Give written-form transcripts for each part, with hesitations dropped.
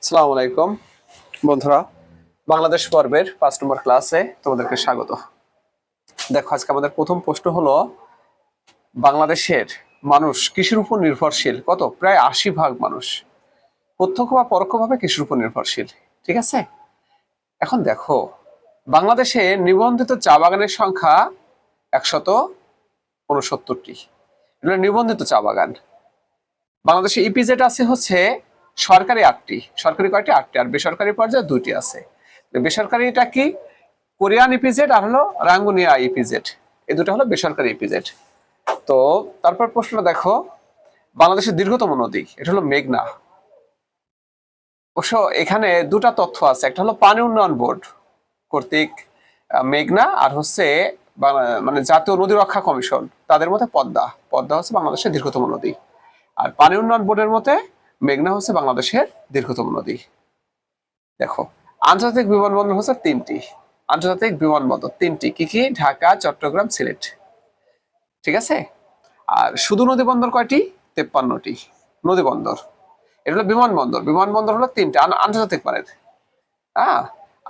আসসালামু আলাইকুম বন্ধুরা, বাংলাদেশ পর্বের 5 নম্বর ক্লাসে তোমাদেরকে স্বাগত। দেখো, আজকে আমাদের প্রথম প্রশ্ন হলো, বাংলাদেশের মানুষ কৃষির উপর নির্ভরশীল কত? প্রায় 80% মানুষ প্রত্যক্ষ বা পরোক্ষভাবে কৃষির উপর নির্ভরশীল। ঠিক আছে, এখন দেখো, বাংলাদেশে নিবন্ধিত চা বাগানের সংখ্যা 169টি। এগুলো নিবন্ধিত চা বাগান। বাংলাদেশে ইপিজেড আছে হচ্ছে সরকারি 8টি। সরকারি কয়টি? 8টি। আর বেসরকারি পর্যায়ে 2টি আছে। বেসরকারিটা কি? কোরিয়ান ইপিজেড আর হলো রাঙ্গুনিয়া ইপিজেড। এই দুটো হলো বেসরকারি ইপিজেড। তো তারপর প্রশ্নটা দেখো, বাংলাদেশের দীর্ঘতম নদী এটা হলো মেঘনা। অবশ্য এখানে দুটা তথ্য আছে, একটা হলো পানি উন্নয়ন বোর্ড কর্তৃক মেঘনা, আর হচ্ছে মানে জাতীয় নদী রক্ষা কমিশন তাদের মধ্যে পদ্মা। পদ্মা হচ্ছে বাংলাদেশের দীর্ঘতম নদী, আর পানি উন্নয়ন বোর্ডের মতে মেঘনা হচ্ছে বাংলাদেশের দীর্ঘতম নদী। দেখো, আন্তর্জাতিক বিমানবন্দর হচ্ছে 3টি। আন্তর্জাতিক বিমানবন্দর 3টি, কি কি? ঢাকা, চট্টগ্রাম, সিলেট। ঠিক আছে। আর শুধু নদী বন্দর কয়টি? 53টি নদী বন্দর। এটা হলো বিমানবন্দর। বিমানবন্দর হলো 3টা আন্তর্জাতিক মানের। হ্যাঁ,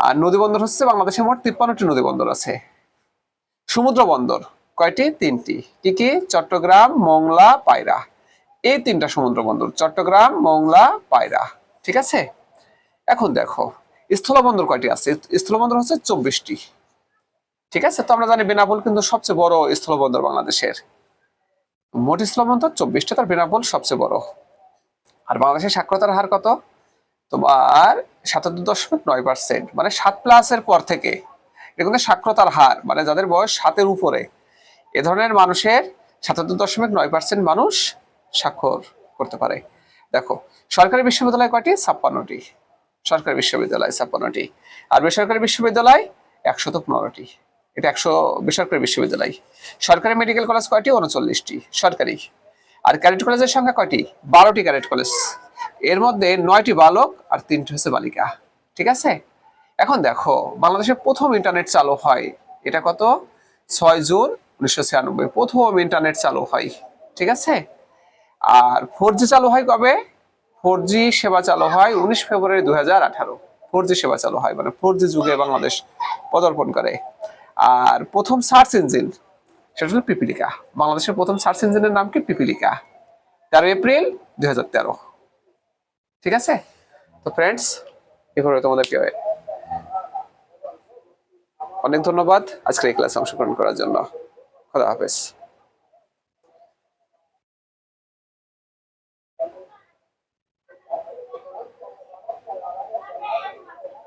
আর নদী বন্দর হচ্ছে বাংলাদেশে মোট 53টি নদী বন্দর আছে। সমুদ্র বন্দর কয়টি? 3টি, কি কি? চট্টগ্রাম, মোংলা, পায়রা। এই 3টা সমুদ্র বন্দর, চট্টগ্রাম, মোংলা, পায়রা। ঠিক আছে। এখন দেখো, স্থলবন্দর কয়টি আছে? স্থলবন্দর হচ্ছে 24টি। ঠিক আছে। তো আমরা জানি বেনাপোল কিন্তু সবচেয়ে বড় স্থলবন্দর বাংলাদেশের। মোট স্থলবন্দর 24টা, তার বেনাপোল সবচেয়ে বড়। আর বাংলাদেশের সাক্ষরতার হার কত? তোমার 77.9%, মানে 7+ পর থেকে এটা কিন্তু সাক্ষরতার হার, মানে যাদের বয়স 7-এর উপরে এ ধরনের মানুষের 77.9% মানুষ স্বাক্ষর করতে পারে। দেখো, সরকারি বিশ্ববিদ্যালয় কয়টি? 56টি। সরকারি বিশ্ববিদ্যালয় 56টি। আর বেসরকারি বিশ্ববিদ্যালয় 115টি। এটা 100 বেসরকারি বিশ্ববিদ্যালয়। সরকারি মেডিকেল কলেজ কয়টি? 39টি সরকারি। আর ক্যাডেট কলেজের সংখ্যা কয়টি? 12টি ক্যাডেট কলেজ। এর মধ্যে 9টি বালক আর 3টি হচ্ছে বালিকা। ঠিক আছে। এখন দেখো, বাংলাদেশের প্রথম ইন্টারনেট চালু হয়, এটা কত? 6 জুন 1996 প্রথম ইন্টারনেট চালু হয়। ঠিক আছে। আর 4G চালু হয় কবে? 4G সেবা চালু হয় 19 ফেব্রুয়ারি 2018। 4G সেবা চালু হয়, মানে 4G যুগে বাংলাদেশ পদার্পণ করে। আর প্রথম সার্চ ইঞ্জিন সেটা হলো পিপিলিকা। বাংলাদেশের প্রথম সার্চ ইঞ্জিনের নাম কি? পিপিলিকা। 13 এপ্রিল 2013। ঠিক আছে। তো ফ্রেন্ডস, এভাবে তোমাদেরকে অনেক ধন্যবাদ আজকের এই ক্লাসে অংশগ্রহণ করার জন্য। খোদা হাফেজ।